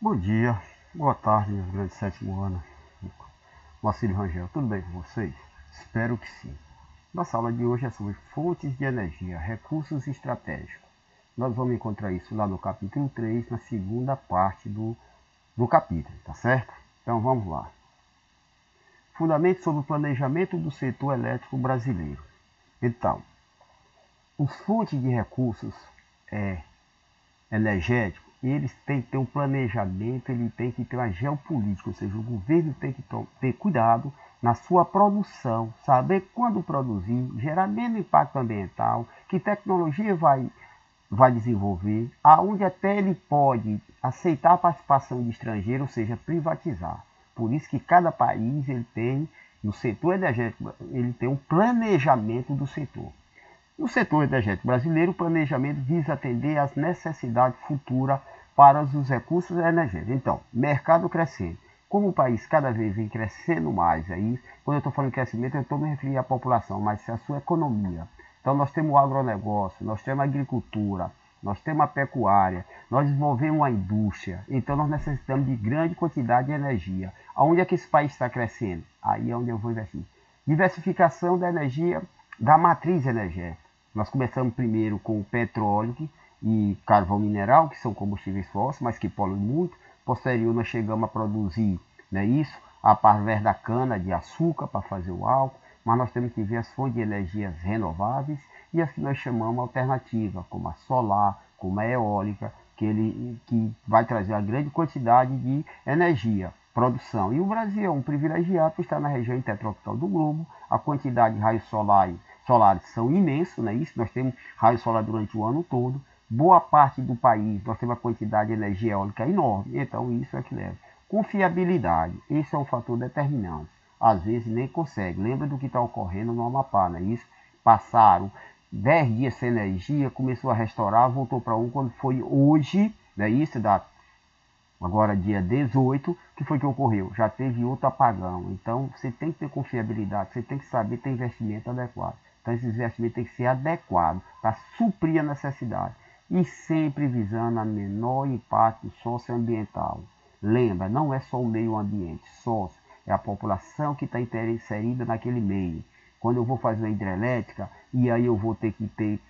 Bom dia, boa tarde, meus grandes sétimo ano. Marcílio Rangel, tudo bem com vocês? Espero que sim. Nossa aula de hoje é sobre fontes de energia, recursos estratégicos. Nós vamos encontrar isso lá no capítulo 3, na segunda parte do capítulo, tá certo? Então vamos lá. Fundamentos sobre o planejamento do setor elétrico brasileiro. Então, os fontes de recursos energéticos, eles têm que ter um planejamento, ele tem que ter uma geopolítica, ou seja, o governo tem que ter cuidado na sua produção, saber quando produzir, gerar menos impacto ambiental, que tecnologia vai desenvolver, aonde até ele pode aceitar a participação de estrangeiro, ou seja, privatizar. Por isso que cada país ele tem, no setor energético, ele tem um planejamento do setor. No setor energético brasileiro, o planejamento visa atender às necessidades futuras para os recursos energéticos. Então, mercado crescente. Como o país cada vez vem crescendo mais, quando eu estou falando de crescimento, eu estou me referindo à população, mas à sua economia. Então, nós temos o agronegócio, nós temos a agricultura, nós temos a pecuária, nós desenvolvemos a indústria. Então, nós necessitamos de grande quantidade de energia. Aonde é que esse país está crescendo? Aí é onde eu vou investir. Diversificação da energia, da matriz energética. Nós começamos primeiro com o petróleo e carvão mineral, que são combustíveis fósseis, mas que poluem muito. Posterior, nós chegamos a produzir, através da cana de açúcar para fazer o álcool, mas nós temos que ver as fontes de energias renováveis e as que nós chamamos alternativas, como a solar, como a eólica, que vai trazer uma grande quantidade de energia, produção. E o Brasil é um privilegiado por estar na região intertropical do globo, a quantidade de raios solares são imensos, nós temos raio solar durante o ano todo. Boa parte do país nós temos uma quantidade de energia eólica enorme, então isso é que leva. Confiabilidade, esse é um fator determinante. Às vezes nem consegue. Lembra do que está ocorrendo no Amapá, Passaram 10 dias sem energia, começou a restaurar, voltou para quando foi hoje, agora dia 18, que foi que ocorreu? Já teve outro apagão. Então você tem que ter confiabilidade, você tem que saber ter investimento adequado. Então esses investimentos têm que ser adequados para suprir a necessidade. E sempre visando a menor impacto socioambiental. Lembra, não é só o meio ambiente, sócio, é a população que está inserida naquele meio. Quando eu vou fazer uma hidrelétrica, e aí eu vou ter que ter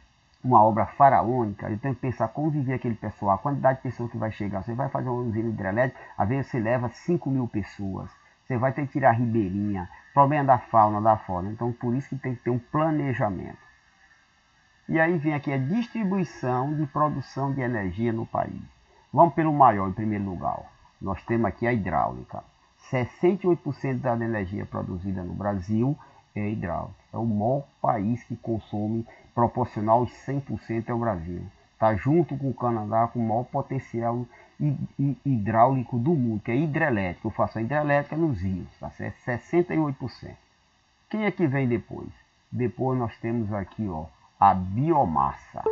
uma obra faraônica, eu tenho que pensar como viver aquele pessoal, a quantidade de pessoas que vai chegar. Você vai fazer uma usina hidrelétrica, às vezes você leva 5.000 pessoas. Você vai ter que tirar a ribeirinha, problema da fauna, da flora. Então, por isso que tem que ter um planejamento. E aí vem aqui a distribuição de produção de energia no país. Vamos pelo maior, em primeiro lugar. Nós temos aqui a hidráulica. 68% da energia produzida no Brasil é hidráulica. É o maior país que consome, proporcional aos 100% é o Brasil. Está junto com o Canadá com o maior potencial hidráulico do mundo, que é hidrelétrica. Eu faço a hidrelétrica nos rios, tá certo? 68%. Quem é que vem depois? Depois nós temos aqui, a biomassa.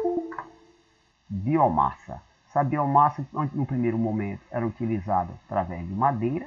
Essa biomassa, no primeiro momento, era utilizada através de madeira,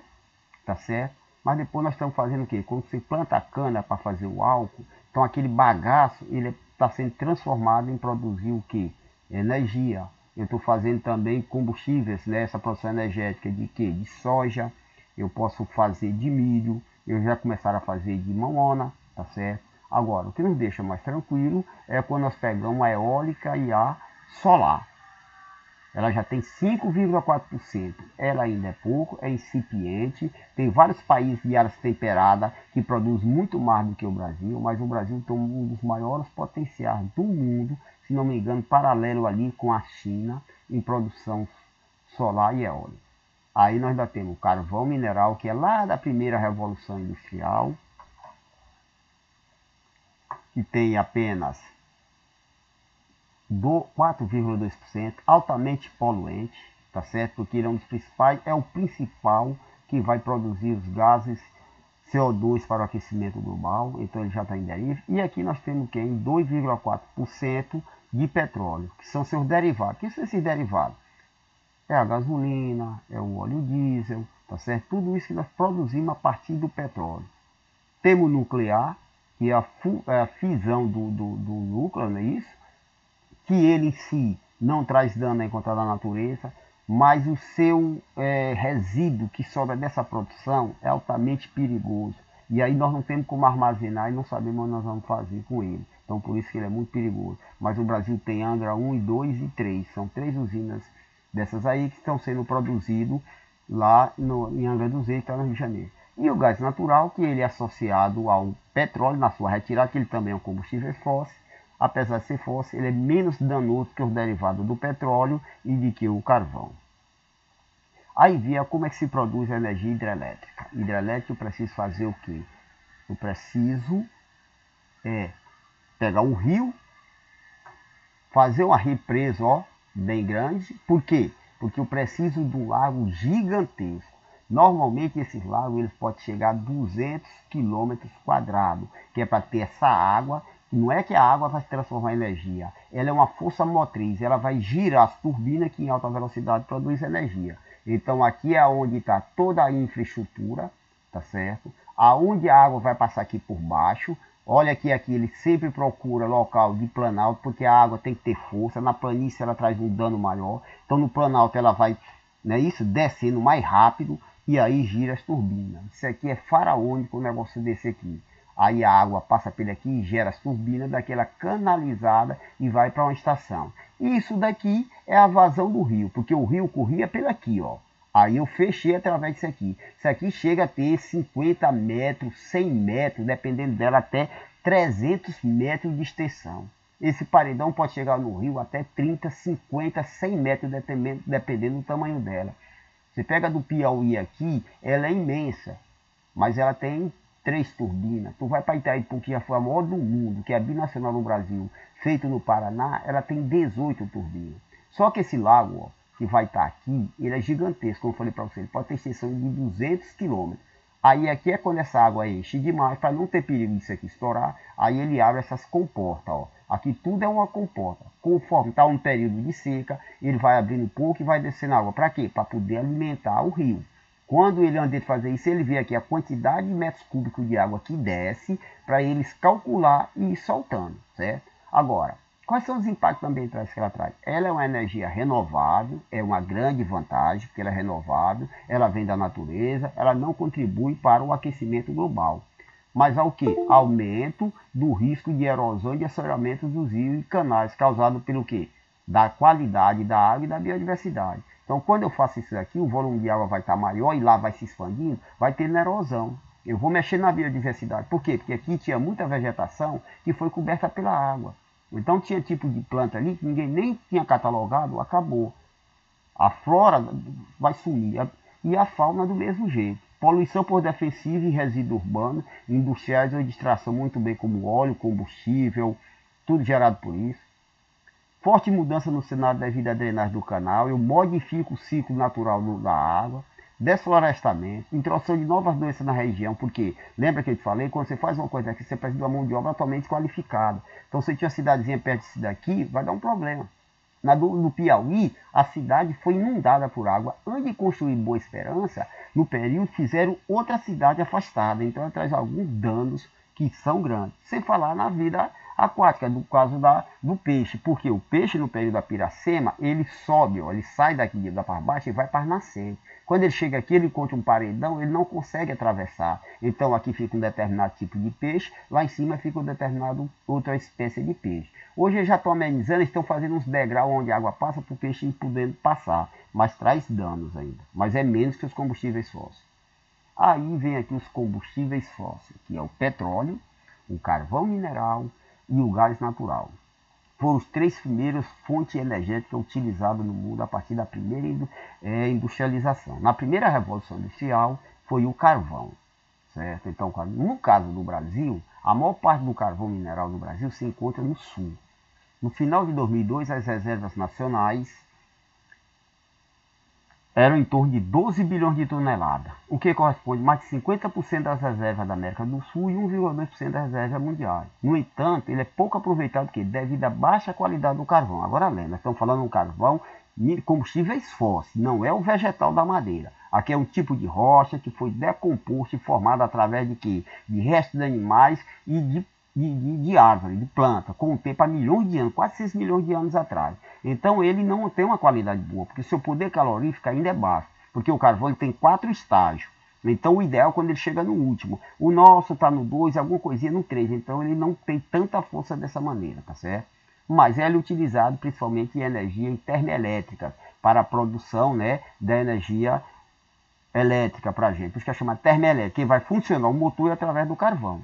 tá certo? Mas depois nós estamos fazendo o quê? Quando você planta a cana para fazer o álcool, então aquele bagaço, ele está sendo transformado em produzir o quê? Energia. Eu estou fazendo também combustíveis, essa produção energética de quê? De soja, eu posso fazer de milho, eu já começaram a fazer de mamona, tá certo? Agora, o que nos deixa mais tranquilo é quando nós pegamos a eólica e a solar. Ela já tem 5,4%. Ela ainda é pouco, é incipiente. Tem vários países de áreas temperadas que produzem muito mais do que o Brasil, mas o Brasil tem um dos maiores potenciais do mundo, se não me engano, paralelo ali com a China, em produção solar e eólica. Aí nós ainda temos o carvão mineral, que é lá da primeira revolução industrial, que tem apenas 4,2%, altamente poluente, tá certo? Porque ele é um dos principais, é o principal que vai produzir os gases CO2 para o aquecimento global, então ele já está em deriva. E aqui nós temos que em 2,4% de petróleo, que são seus derivados. O que são esses derivados? É a gasolina, é o óleo diesel, tá certo? Tudo isso que nós produzimos a partir do petróleo. Temos o nuclear, que é a fisão do núcleo, não é isso? Que ele em si não traz dano a encontrar na natureza. mas o seu resíduo que sobra dessa produção é altamente perigoso. E aí nós não temos como armazenar e não sabemos o que nós vamos fazer com ele. Então por isso que ele é muito perigoso. Mas o Brasil tem Angra 1, 2 e 3. São 3 usinas dessas aí que estão sendo produzidas lá em Angra dos Reis, está no Rio de Janeiro. E o gás natural, que ele é associado ao petróleo na sua retirada, que ele também é um combustível fóssil. Apesar de ser fóssil, ele é menos danoso que os derivados do petróleo e de que o carvão. Aí via como é que se produz a energia hidrelétrica. Hidrelétrica eu preciso fazer o quê? Eu preciso pegar um rio, fazer uma represa bem grande. Por quê? Porque eu preciso de um lago gigantesco. Normalmente esses lagos eles podem chegar a 200 quilômetros quadrados, que é para ter essa água. Não é que a água vai se transformar em energia, ela é uma força motriz, ela vai girar as turbinas que em alta velocidade produz energia. Então aqui é onde está toda a infraestrutura, tá certo? Aonde a água vai passar aqui por baixo. Olha que aqui ele sempre procura local de planalto, porque a água tem que ter força. Na planície ela traz um dano maior. Então no planalto ela vai, né, descendo mais rápido e aí gira as turbinas. Isso aqui é faraônico o negócio desse aqui. Aí a água passa por aqui e gera as turbinas daquela canalizada e vai para uma estação. E isso daqui é a vazão do rio, porque o rio corria pelo aqui, ó. Aí eu fechei através disso aqui. Isso aqui chega a ter 50 metros, 100 metros, dependendo dela, até 300 metros de extensão. Esse paredão pode chegar no rio até 30, 50, 100 metros, dependendo do tamanho dela. Você pega do Piauí aqui, ela é imensa, mas ela tem 3 turbinas. Tu vai para Itaipu, que já foi a maior do mundo, que é a binacional do Brasil, feito no Paraná, ela tem 18 turbinas. Só que esse lago, ó, que vai estar aqui, ele é gigantesco, como eu falei para você, ele pode ter extensão de 200 quilômetros. Aí aqui é quando essa água enche demais, para não ter perigo disso aqui estourar, aí ele abre essas comportas, ó. Aqui tudo é uma comporta. Conforme está um período de seca, ele vai abrindo um pouco e vai descendo água. Para quê? Para poder alimentar o rio. Quando ele anda de fazer isso, ele vê aqui a quantidade de metros cúbicos de água que desce, para eles calcular e ir soltando, certo? Agora, quais são os impactos ambientais que ela traz? Ela é uma energia renovável, é uma grande vantagem, porque ela é renovável, ela vem da natureza, ela não contribui para o aquecimento global. Mas ao que? Aumento do risco de erosão e de assoreamento dos rios e canais, causado pelo quê? Da qualidade da água e da biodiversidade. Então, quando eu faço isso aqui, o volume de água vai estar maior e lá vai se expandindo, vai ter erosão. Eu vou mexer na biodiversidade. Por quê? Porque aqui tinha muita vegetação que foi coberta pela água. Então tinha tipo de planta ali que ninguém nem tinha catalogado, acabou. A flora vai sumir e a fauna do mesmo jeito. Poluição por defensivo e resíduo urbano, industriais ou de extração muito bem como óleo, combustível, tudo gerado por isso. Forte mudança no cenário devido à drenagem do canal, eu modifico o ciclo natural da água. Desflorestamento, introdução de novas doenças na região, porque lembra que eu te falei, quando você faz uma coisa aqui, você precisa de uma mão de obra altamente qualificada. Então se tinha uma cidadezinha perto disso daqui, vai dar um problema. No Piauí, a cidade foi inundada por água. Antes de construir Boa Esperança, no período fizeram outra cidade afastada. Então ela traz alguns danos que são grandes. Sem falar na vida aquática, no caso do peixe. Porque o peixe no período da Piracema, ele sobe, ó, ele sai daqui da para baixo e vai para a nascente. Quando ele chega aqui, ele encontra um paredão, ele não consegue atravessar. Então aqui fica um determinado tipo de peixe, lá em cima fica um determinado outra espécie de peixe. Hoje eles já estão amenizando, estão fazendo uns degraus onde a água passa para o peixe ir podendo passar, mas traz danos ainda. Mas é menos que os combustíveis fósseis. Aí vem aqui os combustíveis fósseis, que é o petróleo, o carvão mineral e o gás natural. Foram os 3 primeiros fontes energéticas utilizadas no mundo a partir da primeira industrialização. Na primeira revolução industrial foi o carvão, certo? Então, no caso do Brasil, a maior parte do carvão mineral do Brasil se encontra no sul. No final de 2002, as reservas nacionais eram em torno de 12 bilhões de toneladas, o que corresponde a mais de 50% das reservas da América do Sul e 1,2% das reservas mundiais. No entanto, ele é pouco aproveitado devido à baixa qualidade do carvão. Agora lembra, nós estamos falando de um carvão combustíveis fósseis, não é o vegetal da madeira. Aqui é um tipo de rocha que foi decomposto e formado através de quê? De restos de animais e de árvore, de planta, com o tempo há milhões de anos, quase 6 milhões de anos atrás. Então ele não tem uma qualidade boa, porque seu poder calorífico ainda é baixo, porque o carvão ele tem 4 estágios. Então o ideal é quando ele chega no último. O nosso está no 2, alguma coisinha no 3, então ele não tem tanta força dessa maneira, tá certo? Mas ele é utilizado principalmente em energia termoelétrica, para a produção, né, da energia elétrica para a gente. Por isso que é chamado termoelétrica, que vai funcionar o motor através do carvão.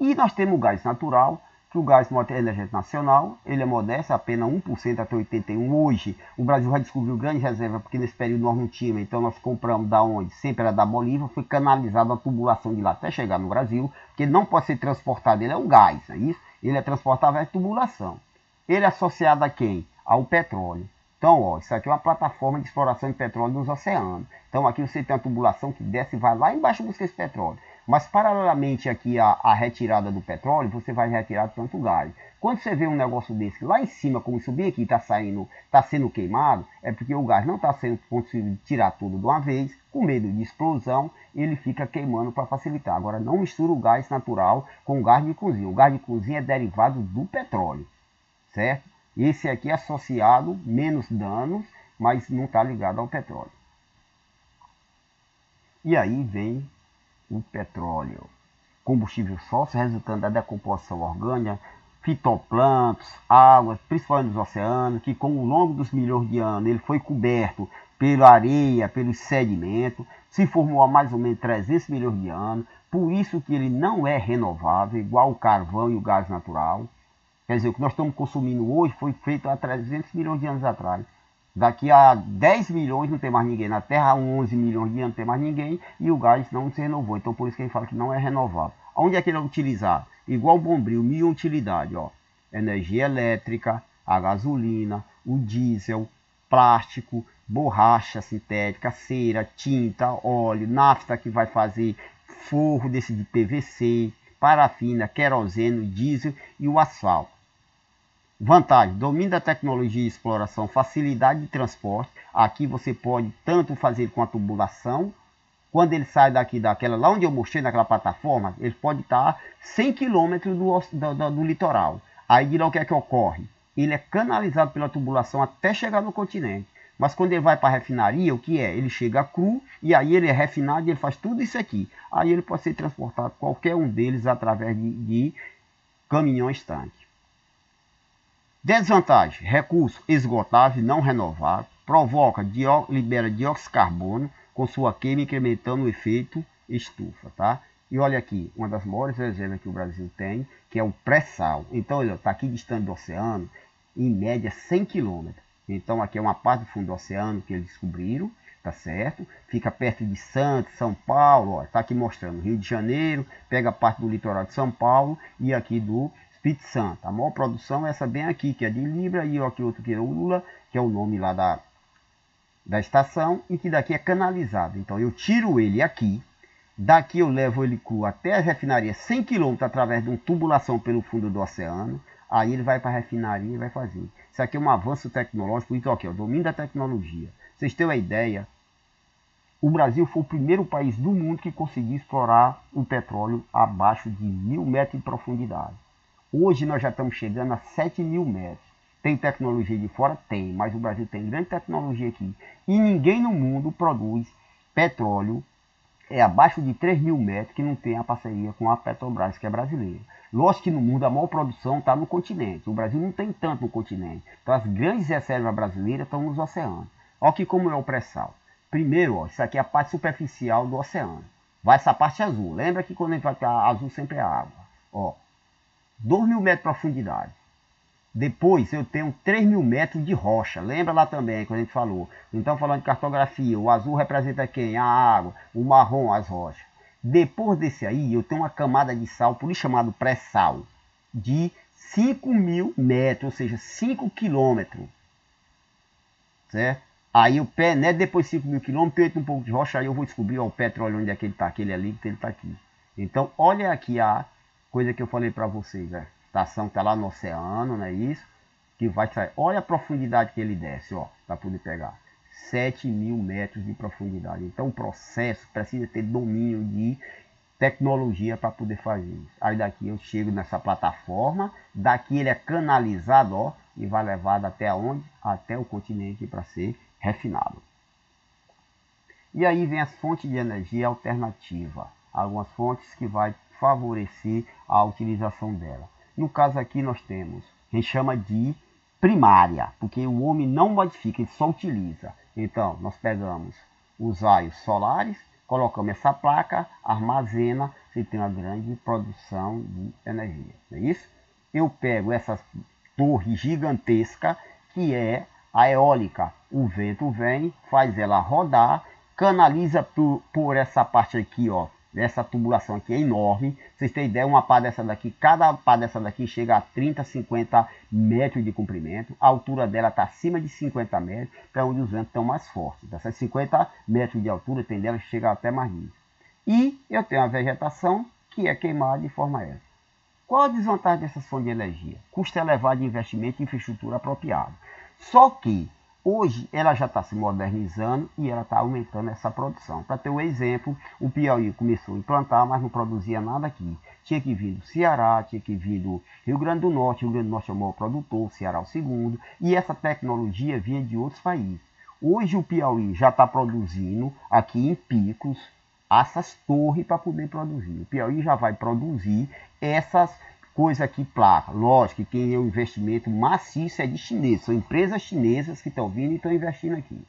E nós temos o gás natural, que o gás energético nacional, ele é modesto, apenas 1% até 81%. Hoje, o Brasil vai descobrir grande reserva, porque nesse período nós não tínhamos, então nós compramos da onde? Sempre era da Bolívia, foi canalizado a tubulação de lá até chegar no Brasil, porque ele não pode ser transportado, ele é um gás, é isso? Ele é transportado através de tubulação. Ele é associado a quem? Ao petróleo. Então, ó, isso aqui é uma plataforma de exploração de petróleo nos oceanos. Então, aqui você tem uma tubulação que desce e vai lá embaixo buscar esse petróleo. Mas, paralelamente aqui à retirada do petróleo, você vai retirar tanto gás. Quando você vê um negócio desse lá em cima, como subir aqui, está sendo queimado, é porque o gás não está sendo conseguido tirar tudo de uma vez, com medo de explosão, ele fica queimando para facilitar. Agora, não mistura o gás natural com o gás de cozinha. O gás de cozinha é derivado do petróleo, certo? Esse aqui é associado, menos danos, mas não está ligado ao petróleo. E aí vem o petróleo. Combustível fóssil resultante da decomposição orgânica, fitoplânctons, águas, principalmente nos oceanos, que com o longo dos milhões de anos ele foi coberto pela areia, pelos sedimentos, se formou há mais ou menos 300 milhões de anos, por isso que ele não é renovável, igual o carvão e o gás natural. Quer dizer, o que nós estamos consumindo hoje foi feito há 300 milhões de anos atrás. Daqui a 10 milhões não tem mais ninguém. Na Terra, há 11 milhões de anos não tem mais ninguém. E o gás não se renovou. Então, por isso que a gente fala que não é renovável. Onde é que ele é utilizado? Igual o bombril, mil utilidade. Ó. Energia elétrica, a gasolina, o diesel, plástico, borracha sintética, cera, tinta, óleo, nafta que vai fazer forro desse de PVC, parafina, querosene, diesel e o asfalto. Vantagem: domínio da tecnologia e exploração, facilidade de transporte. Aqui você pode tanto fazer com a tubulação, quando ele sai daquela, lá onde eu mostrei, naquela plataforma, ele pode estar 100 km do litoral. Aí de lá o que é que ocorre? Ele é canalizado pela tubulação até chegar no continente. Mas quando ele vai para a refinaria, o que é? Ele chega cru e aí ele é refinado e ele faz tudo isso aqui. Aí ele pode ser transportado, qualquer um deles, através de caminhões tanque. Desvantagem: recurso esgotável, não renovável, libera dióxido de carbono com sua queima, incrementando o efeito estufa, tá? E olha aqui, uma das maiores reservas que o Brasil tem, que é o pré-sal. Então, ele está aqui distante do oceano, em média 100 km. Então, aqui é uma parte do fundo do oceano que eles descobriram, tá certo? Fica perto de Santos, São Paulo, ó, tá aqui mostrando Rio de Janeiro, pega parte do litoral de São Paulo e aqui do Espírito Santo. A maior produção é essa bem aqui, que é de Libra, e aqui outro que é o Lula, que é o nome lá da estação, e que daqui é canalizado. Então eu tiro ele aqui, daqui eu levo ele cru até a refinaria 100 km através de uma tubulação pelo fundo do oceano, aí ele vai para a refinaria e vai fazer. Isso aqui é um avanço tecnológico, então aqui, ó, domínio da tecnologia. Vocês têm uma ideia, o Brasil foi o primeiro país do mundo que conseguiu explorar o petróleo abaixo de 1000 metros de profundidade. Hoje nós já estamos chegando a 7.000 metros. Tem tecnologia de fora? Tem, mas o Brasil tem grande tecnologia aqui. E ninguém no mundo produz petróleo abaixo de 3.000 metros que não tem a parceria com a Petrobras, que é brasileira. Lógico que no mundo a maior produção está no continente. O Brasil não tem tanto no continente. Então as grandes reservas brasileiras estão nos oceanos. Olha aqui como é o pré-sal. Primeiro, ó, isso aqui é a parte superficial do oceano. Vai essa parte azul. Lembra que quando a gente vai para azul sempre é água. Ó. 2.000 metros de profundidade. Depois eu tenho 3.000 metros de rocha. Lembra lá também que a gente falou. Então falando de cartografia, o azul representa quem? A água. O marrom, as rochas. Depois desse aí eu tenho uma camada de sal, por isso chamado pré-sal, de 5.000 metros, ou seja, 5 quilômetros. Certo? Aí o pé, né, depois de 5.000 quilômetros, eu entro um pouco de rocha, aí eu vou descobrir ó, o petróleo, onde é que ele está, aquele ali, que ele está aqui. Então olha aqui a coisa que eu falei para vocês, a estação está lá no oceano, não é isso? Que vai sair. Olha a profundidade que ele desce, ó, para poder pegar. 7.000 metros de profundidade. Então o processo precisa ter domínio de tecnologia para poder fazer isso. Aí daqui eu chego nessa plataforma, daqui ele é canalizado, ó, e vai levado até onde? Até o continente para ser refinado. E aí vem as fontes de energia alternativa, algumas fontes que vai favorecer a utilização dela. No caso aqui nós temos, a gente chama de primária, porque o homem não modifica, ele só utiliza. Então, nós pegamos os raios solares, colocamos essa placa, armazena, você tem uma grande produção de energia, não é isso? Eu pego essa torre gigantesca, que é a eólica. O vento vem, faz ela rodar, canaliza por essa parte aqui, ó. Essa tubulação aqui é enorme. Pra vocês terem ideia, uma pá dessa daqui, cada pá dessa daqui chega a 30, 50 metros de comprimento. A altura dela está acima de 50 metros, que é onde os ventos estão mais fortes. Essas 50 metros de altura, tem dela que chega até mais disso. E eu tenho a vegetação que é queimada de forma elétrica. Qual a desvantagem dessa fonte de energia? Custo elevado de investimento em infraestrutura apropriada. Só que hoje ela já está se modernizando e ela está aumentando essa produção. Para ter um exemplo, o Piauí começou a implantar, mas não produzia nada aqui. Tinha que vir do Ceará, tinha que vir do Rio Grande do Norte. O Rio Grande do Norte é o maior produtor, o Ceará é o segundo. E essa tecnologia vinha de outros países. Hoje o Piauí já está produzindo aqui em Picos essas torres para poder produzir. O Piauí já vai produzir essas coisas aqui, placa. Lógico que quem é um investimento maciço é de chineses. São empresas chinesas que estão vindo e estão investindo aqui.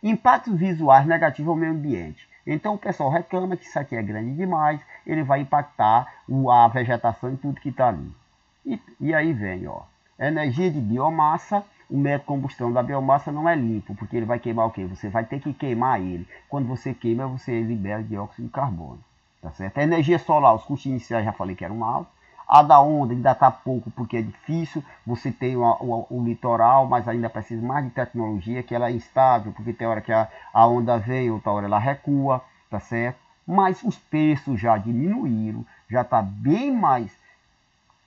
Impactos visuais negativos ao meio ambiente. Então o pessoal reclama que isso aqui é grande demais, ele vai impactar a vegetação e tudo que está ali. E aí vem, ó, energia de biomassa. O método de combustão da biomassa não é limpo, porque ele vai queimar o quê? Você vai ter que queimar ele. Quando você queima, você libera dióxido de carbono. Tá certo? A energia solar, os custos iniciais já falei que eram altos. A da onda ainda está pouco, porque é difícil. Você tem o litoral, mas ainda precisa mais de tecnologia, que ela é instável, porque tem hora que a onda vem, outra hora ela recua, tá certo? Mas os preços já diminuíram, já está bem mais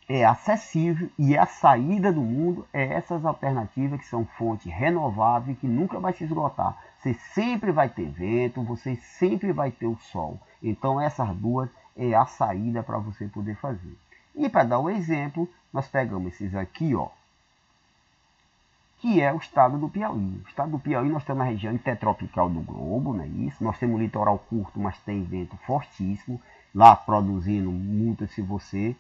acessível, e a saída do mundo é essas alternativas que são fontes renováveis que nunca vai se esgotar. Você sempre vai ter vento, você sempre vai ter o sol. Então essas duas é a saída para você poder fazer. E para dar um exemplo, nós pegamos esses aqui, ó, que é o estado do Piauí. O estado do Piauí, nós estamos na região intertropical do globo, não é isso? Nós temos um litoral curto, mas tem vento fortíssimo, lá produzindo muito, se você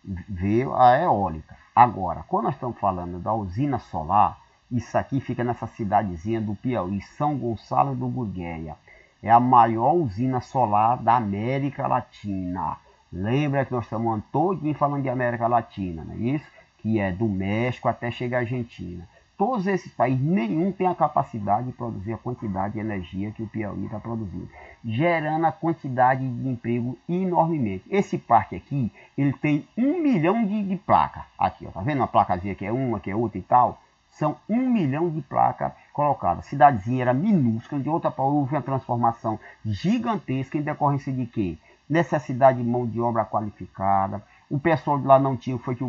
ver a eólica. Agora, quando nós estamos falando da usina solar, isso aqui fica nessa cidadezinha do Piauí, São Gonçalo do Gurgueia. É a maior usina solar da América Latina. Lembra que nós estamos todinho falando de América Latina, não é isso? Que é do México até chegar à Argentina. Todos esses países, nenhum tem a capacidade de produzir a quantidade de energia que o Piauí está produzindo, gerando a quantidade de emprego enormemente. Esse parque aqui, ele tem 1 milhão de placas. Aqui, ó, tá vendo uma placazinha que é uma, que é outra e tal? São 1 milhão de placas colocadas. A cidadezinha era minúscula, de outra para outra houve uma transformação gigantesca em decorrência de quê? Necessidade de mão de obra qualificada. O pessoal de lá não tinha, foi que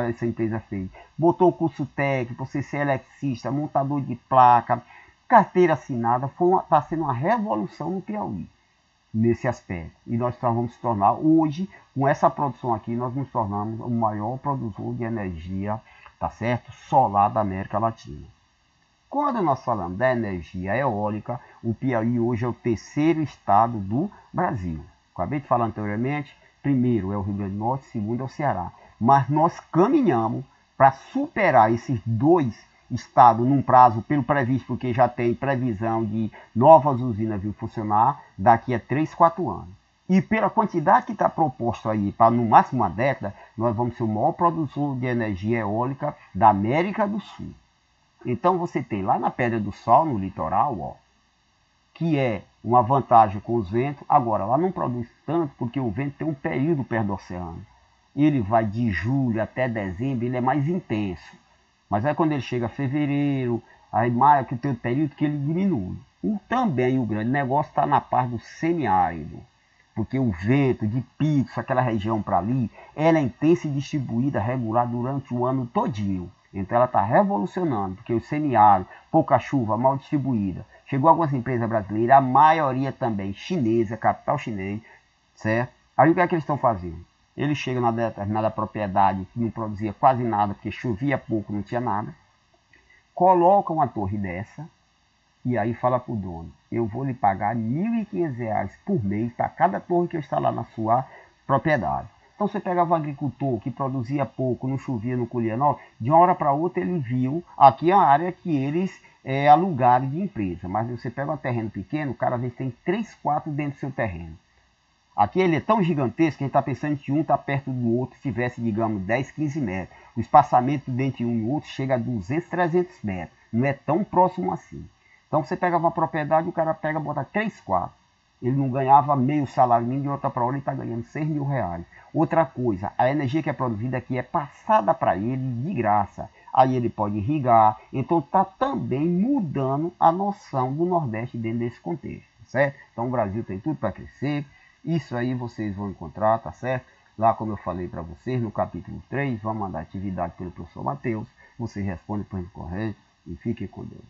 essa empresa fez. Botou o curso técnico, você ser eletricista, montador de placa, carteira assinada. Está sendo uma revolução no Piauí, nesse aspecto. E nós vamos se tornar, hoje, com essa produção aqui, nós nos tornamos o maior produtor de energia, tá certo? Solar da América Latina. Quando nós falamos da energia eólica, o Piauí hoje é o terceiro estado do Brasil. Acabei de falar anteriormente. Primeiro é o Rio Grande do Norte, segundo é o Ceará. Mas nós caminhamos para superar esses dois estados num prazo, pelo previsto, porque já tem previsão de novas usinas vir funcionar daqui a 3, 4 anos. E pela quantidade que está proposto aí, para no máximo uma década, nós vamos ser o maior produtor de energia eólica da América do Sul. Então você tem lá na Pedra do Sal, no litoral, ó, que é uma vantagem com os ventos. Agora, lá não produz tanto, porque o vento tem um período perto do oceano. Ele vai de julho até dezembro, ele é mais intenso. Mas aí quando ele chega a fevereiro, aí maio, que tem o período que ele diminui. E também o grande negócio está na parte do semiárido. Porque o vento de Picos, aquela região para ali, ela é intensa e distribuída, regular durante o ano todinho. Então ela está revolucionando, porque o semiárido, pouca chuva, mal distribuída. Chegou algumas empresas brasileiras, a maioria também chinesa, capital chinês, certo? Aí o que é que eles estão fazendo? Ele chega numa determinada propriedade que não produzia quase nada, porque chovia pouco, não tinha nada. Coloca uma torre dessa e aí fala para o dono: eu vou lhe pagar R$ 1.500 por mês para cada torre que eu instalar na sua propriedade. Então você pegava um agricultor que produzia pouco, não chovia, não colhia não, de uma hora para outra ele viu aqui a área que eles alugaram de empresa. Mas você pega um terreno pequeno, o cara às vezes tem 3, 4 dentro do seu terreno. Aqui ele é tão gigantesco que a gente está pensando que um está perto do outro, se tivesse, digamos, 10, 15 metros. O espaçamento entre um e o outro chega a 200, 300 metros. Não é tão próximo assim. Então você pega uma propriedade, o cara pega, bota 3, 4. Ele não ganhava meio salário mínimo, de outra para hora ele está ganhando R$ 6.000. Outra coisa, a energia que é produzida aqui é passada para ele de graça. Aí ele pode irrigar. Então está também mudando a noção do Nordeste dentro desse contexto, certo? Então o Brasil tem tudo para crescer. Isso aí vocês vão encontrar, tá certo? Lá, como eu falei para vocês, no capítulo 3, vamos mandar atividade pelo professor Matheus. Vocês respondem por correto e fiquem com Deus.